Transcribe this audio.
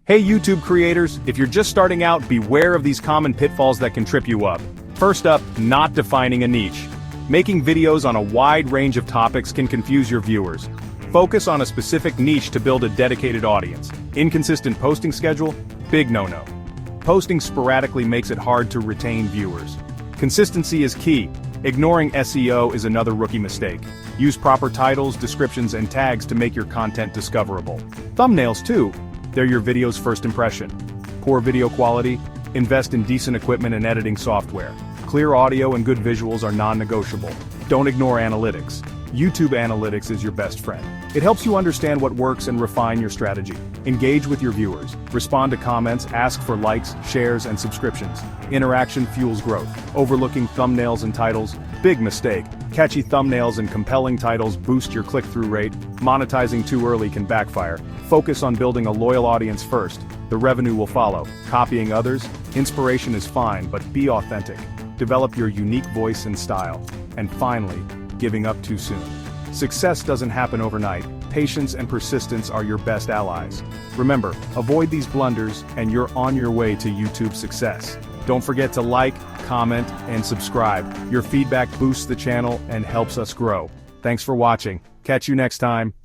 Hey YouTube creators, if you're just starting out, beware of these common pitfalls that can trip you up. First up, not defining a niche. Making videos on a wide range of topics can confuse your viewers. Focus on a specific niche to build a dedicated audience. Inconsistent posting schedule? Big no-no. Posting sporadically makes it hard to retain viewers. Consistency is key. Ignoring SEO is another rookie mistake. Use proper titles, descriptions, and tags to make your content discoverable. Thumbnails too. They're your video's first impression. Poor video quality? Invest in decent equipment and editing software. Clear audio and good visuals are non-negotiable. Don't ignore analytics. YouTube Analytics is your best friend. It helps you understand what works and refine your strategy. Engage with your viewers. Respond to comments, ask for likes, shares, and subscriptions. Interaction fuels growth. Overlooking thumbnails and titles? Big mistake. Catchy thumbnails and compelling titles boost your click-through rate. Monetizing too early can backfire. Focus on building a loyal audience first. The revenue will follow. Copying others? Inspiration is fine, but be authentic. Develop your unique voice and style. And finally, giving up too soon. Success doesn't happen overnight. Patience and persistence are your best allies. Remember, avoid these blunders and you're on your way to YouTube success. Don't forget to like, comment, and subscribe. Your feedback boosts the channel and helps us grow. Thanks for watching. Catch you next time.